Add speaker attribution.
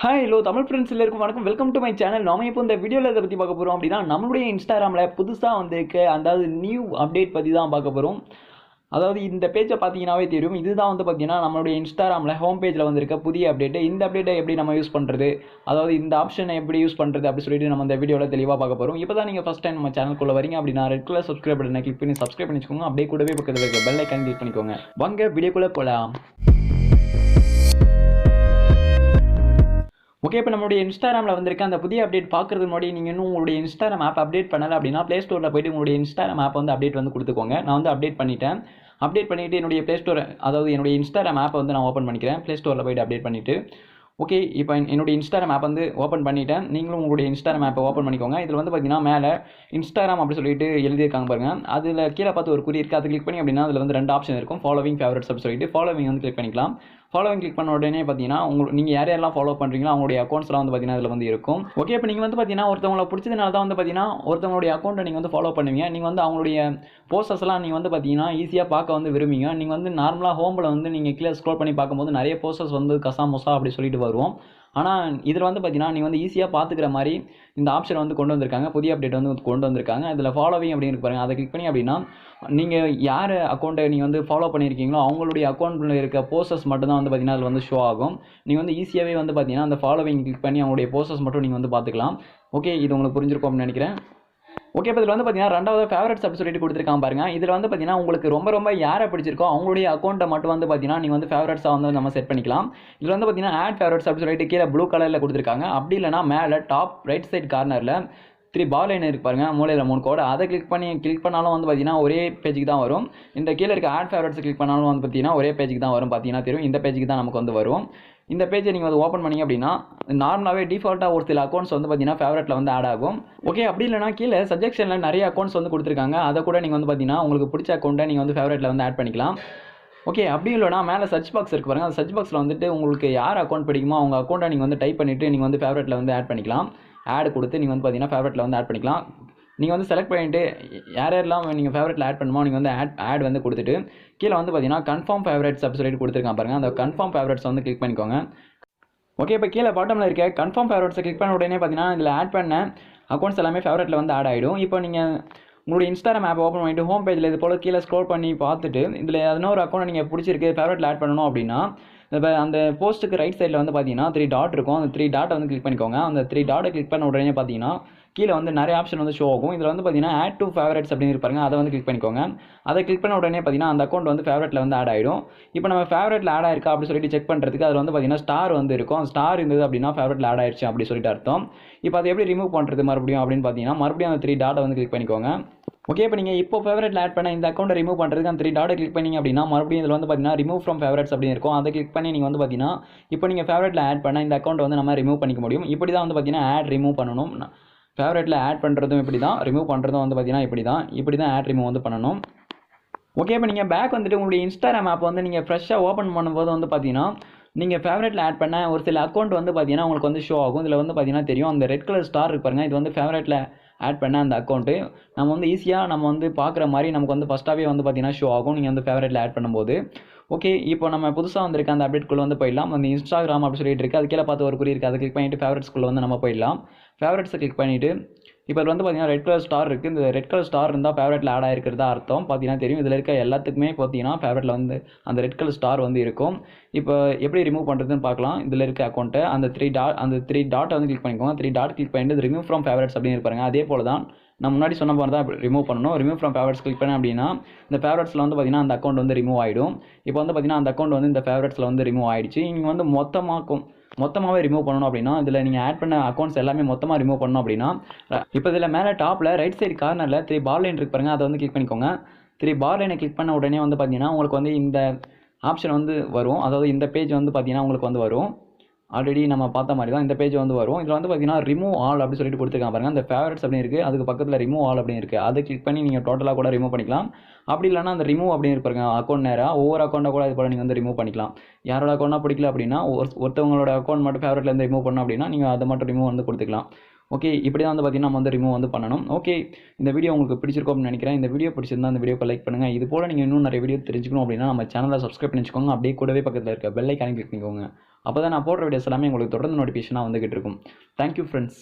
Speaker 1: Hi hello Tamil friends எல்லாருக்கும் வணக்கம். Welcome to my channel. நாம இப்போ இந்த வீடியோவில் இதை பற்றி பார்க்க போகிறோம் அப்படின்னா நம்மளுடைய இன்ஸ்டாகிராமில் புதுசாக வந்திருக்க அதாவது நியூ அப்டேட் பற்றி தான் பார்க்க போகிறோம். அதாவது இந்த பேஜை பார்த்தீங்கன்னாவே தெரியும். இதுதான் வந்து பார்த்தீங்கன்னா நம்மளுடைய இன்ஸ்டாகிராமில் ஹோம் பேஜில் வந்திருக்க புதிய அப்டேட்டு. இந்த அப்டேட்டை எப்படி நம்ம யூஸ் பண்ணுறது, அதாவது இந்த ஆப்ஷனை எப்படி யூஸ் பண்ணுறது அப்படி சொல்லிட்டு நம்ம இந்த வீடியோவில் தெளிவாக பார்க்க போகிறோம். இப்போ தான் நீங்கள் ஃபஸ்ட் டைம் நம்ம சேனலுக்குள்ளே வரீங்க அப்படின்னா ரெட் கலர் சப்ஸ்கிரைப் பட்டனை கிளிக் பண்ணி சப்ஸ்கிரைப் பண்ணிக்கோங்க. அப்படியே கூடவே பக்கத்தில் இருக்க பெல் ஐக்கான் கிளிக் பண்ணிக்கோங்க. வாங்க வீடியோக்குள்ளே போகலாம். ஓகே, இப்போ நம்மளுடைய இன்ஸ்டாகிராமில் வந்திருக்க அந்த புதிய அப்டேட் பார்க்குறது முன்னாடி நீங்கள் இன்னும் உங்களுடைய இன்ஸ்டாகிராம் ஆப் அப்டேட் பண்ணலை அப்படின்னா ப்ளே ஸ்டோரில் போய்ட்டு உங்களுடைய இன்ஸ்டாகிராம் ஆப் வந்து அப்டேட் வந்து கொடுத்துக்கோங்க. நான் வந்து அப்டேட் பண்ணிவிட்டேன். அப்டேட் பண்ணிவிட்டு என்னுடைய ப்ளே ஸ்டோர், அதாவது என்னுடைய இன்ஸ்டாகிராம் ஆப்பை வந்து நான் ஓப்பன் பண்ணிக்கிறேன். ப்ளே ஸ்டோரில் போய்ட்டு அப்டேட் பண்ணிவிட்டு ஓகே, இப்போ என்னுடைய இன்ஸ்டாகிராம் ஆப் வந்து ஓப்பன் பண்ணிவிட்டேன். நீங்களும் உங்களுடைய இன்ஸ்டாகிராம் ஆப்பை ஓப்பன் பண்ணிக்கோங்க. இதில் வந்து பார்த்தீங்கன்னா மேலே இன்ஸ்டாகிராம் அப்படி சொல்லிட்டு எழுதியிருக்காங்க பாருங்கள். அதில் கீழே பார்த்து ஒரு குறி இருக்குது. அதை கிளிக் பண்ணி அப்படின்னா அதில் வந்து ரெண்டு ஆப்ஷன் இருக்கும், ஃபாலோவிங் ஃபேவரட்ஸ் அப்படி சொல்லிட்டு. ஃபாலோவிங் வந்து கிளிக் பண்ணிக்கலாம். ஃபாலோவிங் கிளிக் பண்ண உடனே பார்த்தீங்கன்னா நீங்கள் யாரெல்லாம் ஃபாலோ பண்ணுறீங்களோ அவங்களுடைய அக்கௌண்ட்ஸ்லாம் வந்து பார்த்தீங்கன்னா அதில் வந்து இருக்கும். ஓகே, இப்போ நீங்கள் வந்து பார்த்தீங்கன்னா ஒருத்தவங்களை பிடிச்சதுனால தான் வந்து பார்த்தீங்கன்னா ஒருத்தவங்களுடைய அக்கௌண்ட்டை நீங்கள் வந்து ஃபாலோ பண்ணுவீங்க. நீங்கள் வந்து அவங்களுடைய போஸ்டர்ஸ்லாம் நீங்கள் வந்து பார்த்தீங்கன்னா ஈஸியாக பார்க்க வந்து விரும்புவீங்க. நீங்கள் வந்து நார்மலாக ஹோமில் வந்து நீங்கள் கீழே ஸ்க்ரோல் பண்ணி பார்க்கும்போது நிறைய போஸ்டர்ஸ் வந்து கசாமோசா அப்படி சொல்லிட்டு வரும். ஆனால் இதில் வந்து பார்த்தீங்கன்னா நீங்கள் வந்து ஈஸியாக பார்த்துக்கிற மாதிரி இந்த ஆப்ஷன் வந்து கொண்டு வந்திருக்காங்க. புதிய அப்டேட் வந்து கொண்டு வந்திருக்காங்க. அதில் ஃபாலோவிங் அப்படின்னு பாருங்கள். அதை கிளிக் பண்ணி அப்படின்னா நீங்கள் யார் அக்கௌண்ட்டை நீங்கள் வந்து ஃபாலோ பண்ணியிருக்கீங்களோ அவங்களுடைய அக்கௌண்ட்டில் இருக்க போஸ்டர்ஸ் மட்டும் தான் வந்து பார்த்தீங்கன்னா அதில் வந்து ஷோ ஆகும். நீங்கள் வந்து ஈஸியாகவே வந்து பார்த்தீங்கன்னா அந்த ஃபாலோவிங் கிளிக் பண்ணி அவங்களுடைய போஸ்டர்ஸ் மட்டும் நீங்கள் வந்து பார்த்துக்கலாம். ஓகே, இது உங்களுக்கு புரிஞ்சிருக்கும் அப்படின்னு நினைக்கிறேன். ஓகே, இப்போ இதில் வந்து பார்த்தீங்கன்னா ரெண்டாவது ஃபேவரட்ஸ் அப்படி சொல்லிட்டு கொடுத்துருக்காங்க பாருங்க. இதில் வந்து பார்த்தீங்கன்னா உங்களுக்கு ரொம்ப யாரை பிடிச்சிருக்கோ அவங்களுடைய அக்கௌண்ட்டை மட்டும் வந்து பார்த்தீங்கன்னா நீங்கள் வந்து ஃபேவரட்ஸாக வந்து நம்ம செட் பண்ணிக்கலாம். இதில் வந்து பார்த்தீங்கன்னா ஆட் ஃபேவரட்ஸ் அப்படி சொல்லிட்டு கீழே ப்ளூ கலரில் கொடுத்துருக்காங்க. அப்படி இல்லைனா மேலே டாப் ரைட் சைட் கார்னரில் 3 பால் லைன் இருக்கு பாருங்க, மூலையில் 3 கோடு. அதை கிளிக் பண்ணாலும் வந்து பார்த்தீங்கன்னா ஒரே பேஜுக்கு தான் வரும். இந்த கீழே இருக்க ஆட் ஃபேவரட்ஸ் கிளிக் பண்ணாலும் வந்து பார்த்தீங்கன்னா ஒரே பேஜுக்கு தான் வரும். பார்த்தீங்கன்னா தெரியும், இந்த பேஜுக்கு தான் நமக்கு வந்து வரும். இந்த பேஜை நீங்கள் வந்து ஓப்பன் பண்ணிங்க அப்படின்னா நார்மலாகவே டிஃபால்ட்டாக ஒரு சில அக்கௌண்ட்ஸ் வந்து பார்த்தீங்கன்னா ஃபேவரட்டில் வந்து ஆட் ஆகும். ஓகே, அப்படி இல்லைனா கீழே சஜெக்ஷனில் நிறைய அக்கௌண்ட்ஸ் வந்து கொடுத்துருக்காங்க. அதை கூட நீங்கள் வந்து பார்த்தீங்கன்னா உங்களுக்கு பிடிச்ச அக்கௌண்ட்டை நீங்கள் வந்து ஃபேவரட்டில் வந்து ஆட் பண்ணிக்கலாம். ஓகே, அப்படி இல்லைனா மேலே சர்ச் பாக்ஸ் இருக்குது பாருங்கள். அந்த சர்ச் பாக்ஸில் வந்துட்டு உங்களுக்கு யார் அக்கௌண்ட் பிடிக்குமோ அவங்க அக்கௌண்ட்டை நீங்கள் வந்து டைப் பண்ணிவிட்டு நீங்கள் வந்து ஃபேவரட்டில் வந்து ஆட் பண்ணிக்கலாம். ஆட் கொடுத்து நீங்கள் வந்து பார்த்தீங்கன்னா ஃபேவரட்டில் வந்து ஆட் பண்ணிக்கலாம். நீங்கள் வந்து செலக்ட் பண்ணிவிட்டு யாரெல்லாம் நீங்கள் ஃபேவரட்டில் ஆட் பண்ணுமோ நீங்கள் வந்து ஆட் வந்து கொடுத்துட்டு கீழே வந்து பார்த்தீங்கன்னா கன்ஃபார்ம் ஃபேவரட்ஸ் அப்படி சொல்லிட்டு கொடுத்துருக்காங்க பாருங்கள். அந்த கன்ஃபார்ம் ஃபேவரட்ஸ் வந்து கிளிக் பண்ணிக்கோங்க. ஓகே, இப்போ கீழே பாட்டமில் இருக்க கன்ஃபார்ம் ஃபேவரட்ஸை கிளிக் பண்ண உடனே பார்த்தீங்கன்னா இதில் ஆட் பண்ண அக்கௌண்ட்ஸ் எல்லாமே ஃபேவரட்டில் வந்து ஆட் ஆகிடும். இப்போ நீங்கள் உங்களுடைய இன்ஸ்டாகிராம் ஆப் ஓப்பன் பண்ணிட்டு ஹோம் பேஜில் இது போல் கீழே ஸ்க்ரோல் பண்ணி பார்த்துட்டு இதில் எதனா ஒரு அக்கௌண்ட் நீங்கள் பிடிச்சிருக்கு ஃபேவரட்டில் ஆட் பண்ணணும் அப்படின்னா இப்போ அந்த போஸ்ட்டுக்கு ரைட் சைடில் வந்து பார்த்தீங்கன்னா 3 டாட் இருக்கும். அந்த 3 டாட்டை வந்து கிளிக் பண்ணிக்கோங்க. அந்த 3 டாட்டை கிளிக் பண்ண உடனே பார்த்தீங்கன்னா கீழே வந்து நிறைய ஆப்ஷன் வந்து ஷோ ஆகும். இதில் வந்து பார்த்தீங்கன்னா ஆட் டு ஃபேவரட்ஸ் அப்படின்னு இருப்பாங்க. அதை வந்து கிளிக் பண்ணிக்கோங்க. அதை கிளிக் பண்ண உடனே பார்த்தீங்கன்னா அந்த அக்கௌண்ட் வந்து ஃபேவரட்டில் வந்து ஆட் ஆகிடும். இப்போ நம்ம ஃபேவரட்டில் ஆட் ஆயிருக்கா அப்படி சொல்லிட்டு செக் பண்ணுறதுக்கு அதில் வந்து பார்த்தீங்கன்னா ஸ்டார் வந்து இருக்கும். அந்த ஸ்டார் இருந்தது அப்படின்னா ஃபேவரட்டில் ஆட் ஆயிடுச்சு அப்படி சொல்லிட்டு அர்த்தம். இப்போ அதை எப்படி ரிமூவ் பண்ணுறது மறுபடியும் அப்படின்னு பார்த்தீங்கன்னா மறுபடியும் அந்த 3 டாட்டை வந்து கிளிக் பண்ணிக்கோங்க. ஓகே, இப்போ நீங்கள் இப்போ ஃபேவரட்டில் ஆட் பண்ண இந்த அக்கௌண்ட்டை ரிமூவ் பண்ணுறதுக்கு அந்த 3 டாட்டை கிளிக் பண்ணிங்க அப்படின்னா மறுபடியும் இதில் வந்து பார்த்தீங்கன்னா ரிமூவ் ஃப்ரம் ஃபேவரட்ஸ் அப்படின்னு இருக்கும். அதை கிளிக் பண்ணி நீங்கள் வந்து பார்த்தீங்கன்னா இப்போ நீங்கள் ஃபேவரட்டில் ஆட் பண்ண இந்த அக்கௌண்ட்டை வந்து நம்ம ரிமூவ் பண்ணிக்க முடியும். இப்படி தான் வந்து பார்த்தீங்கன்னா ஆட் ரிமூவ் பண்ணணும். ஃபேவரட்டில் ஆட் பண்ணுறதும் இப்படி தான், ரிமூவ் பண்ணுறதும் வந்து பார்த்தீங்கன்னா இப்படி தான் ஆட் ரிமூவ் வந்து பண்ணணும். ஓகே, இப்போ நீங்கள் பேக் வந்துட்டு உங்களுடைய இன்ஸ்டாகிராம் ஆப் வந்து நீங்கள் ஃப்ரெஷ்ஷாக ஓப்பன் பண்ணும்போது வந்து பார்த்தீங்கன்னா நீங்கள் ஃபேவரட்டில் ஆட் பண்ண ஒரு சில அக்கௌண்ட் வந்து பார்த்தீங்கன்னா உங்களுக்கு வந்து ஷோ ஆகும். இதில் வந்து பார்த்தீங்கன்னா தெரியும், அந்த ரெட் கலர் ஸ்டார் இருப்பாருங்க, இது வந்து ஃபேவரட்டில் ஆட் பண்ண அந்த அக்கௌண்ட்டு நம்ம வந்து ஈஸியாக நம்ம வந்து பார்க்குற மாதிரி நமக்கு வந்து ஃபஸ்ட்டாகவே வந்து பார்த்தீங்கன்னா ஷோ ஆகும் நீங்கள் வந்து ஃபேவரட்டில் ஆட் பண்ணும்போது. ஓகே, இப்போ நம்ம புதுசாக வந்திருக்க அந்த அப்டேட்குள்ளே வந்து போயிடலாம். அந்த இன்ஸ்டாகிராம் அப்படி சொல்லிட்டு இருக்குது, அது கீழே பார்த்து ஒரு குறி இருக்குது. அதை கிளிக் பண்ணிவிட்டு ஃபேவரட்ஸ்குள்ளே வந்து நம்ம போயிடலாம். ஃபேவரட்ஸை கிளிக் பண்ணிவிட்டு இப்போ வந்து பார்த்தீங்கன்னா ரெட் கலர் ஸ்டார் இருக்குது. இந்த ரெட் கலர் ஸ்டார் இருந்தால் ஃபேவரட்டில் ஆட் ஆகிருக்கிறதா அர்த்தம். பார்த்தீங்கன்னா தெரியும், இதில் இருக்க எல்லாத்துக்குமே பார்த்தீங்கன்னா ஃபேவரட்டில் வந்து அந்த ரெட் கலர் ஸ்டார் வந்து இருக்கும். இப்போ எப்படி ரிமூவ் பண்ணுறதுன்னு பார்க்கலாம். இதில் இருக்க அக்கௌண்ட்டை அந்த 3 டாட்டை வந்து கிளிக் பண்ணிக்கோங்க. 3 டாட் கிளிக் பண்ணிட்டு ரிமூவ் ஃப்ரம் ஃபேவரட்ஸ் அப்படின்னு இருப்பாருங்க. அதே போல் தான் நான் முன்னாடி சொன்ன மாதிரி தான் ரிமூவ் பண்ணணும். ரிமூவ் ஃப்ரம் ஃபேவரட்ஸ் கிளிக் பண்ணேன் அப்படின்னா இந்த ஃபேவரட்ஸில் வந்து பார்த்தீங்கன்னா அந்த அக்கௌண்ட் வந்து ரிமூவ் ஆகிடும். இப்போ வந்து பார்த்தீங்கன்னா அந்த அக்கௌண்ட் வந்து இந்த ஃபேவரட்ஸில் வந்து ரிமூவ் ஆகிடுச்சு. நீங்கள் வந்து மொத்தமாகவே ரிமூவ் பண்ணணும் அப்படின்னா இதில் நீங்கள் ஆட் பண்ண அக்கௌண்ட்ஸ் எல்லாமே மொத்தமாக ரிமூவ் பண்ணணும் அப்படின்னா இப்போ இதில் மேலே டாப்பில் ரைட் சைடு கார்னரில் 3 பால் லைன் இருக்கு பாருங்க, அதை வந்து கிளிக் பண்ணிக்கோங்க. 3 பால் லைனை கிளிக் பண்ண உடனே வந்து பார்த்தீங்கன்னா உங்களுக்கு வந்து இந்த ஆப்ஷன் வந்து வரும். அதாவது இந்த பேஜ் வந்து பார்த்தீங்கன்னா உங்களுக்கு வந்து வரும். ஆல்ரெடி நம்ம பார்த்த மாதிரி தான் இந்த பேஜ் வந்து வரும். இதில் வந்து பார்த்தீங்கன்னா ரிமூவ் ஆல் அப்படி சொல்லிட்டு கொடுத்துருக்காங்க பாருங்கள். அந்த ஃபேவரட்ஸ் அப்படின்னு இருக்குது, அதுக்கு பக்கத்தில் ரிமூவ் ஆல் அப்படின்னு இருக்குது. அதை கிளிக் பண்ணி நீங்கள் டோட்டலாக கூட ரிமூவ் பண்ணிக்கலாம். அப்படி இல்லைனா அந்த ரிமூவ் அப்படின்னு இருப்பாருங்க அக்கௌண்ட் நேராக ஒவ்வொரு அக்கௌண்ட்டை கூட இது போல் நீங்கள் வந்து ரிமூவ் பண்ணிக்கலாம். யாரோட அக்கௌண்ட்டாக பிடிக்கல அப்படின்னா ஒருத்தவங்களோட அக்கௌண்ட் மட்டும் ஃபேவரட்லேருந்து ரிமூவ் பண்ணணும் அப்படின்னா நீங்கள் அதை மட்டும் ரிமூவ் வந்து கொடுத்துக்கலாம். ஓகே, இப்படி தான் வந்து பார்த்தீங்கன்னா நம்ம வந்து ரிமூவ் வந்து பண்ணணும். ஓகே, இந்த வீடியோ உங்களுக்கு பிடிச்சிருக்கும் அப்படின்னு நினைக்கிறேன். இந்த வீடியோ பிடிச்சிருந்தா அந்த வீடியோக்கு லைக் பண்ணுங்கள். இது போல் நீங்கள் இன்னும் நிறைய வீடியோ தெரிஞ்சுக்கணும் அப்படின்னா நம்ம சேனலை சப்ஸ்கிரைப் பண்ணி வச்சுக்கோங்க. அப்படியே கூடவே பக்கத்தில் இருக்க பெல் ஐக்கானை கிளிக் பண்ணிக்கோங்க. அப்போ தான் நான் போடுற வீடியோஸ் எல்லாமே உங்களுக்கு தொடர்ந்து நோட்டிஃபிகேஷனாக வந்துகிட்டு இருக்கும். Thank you friends.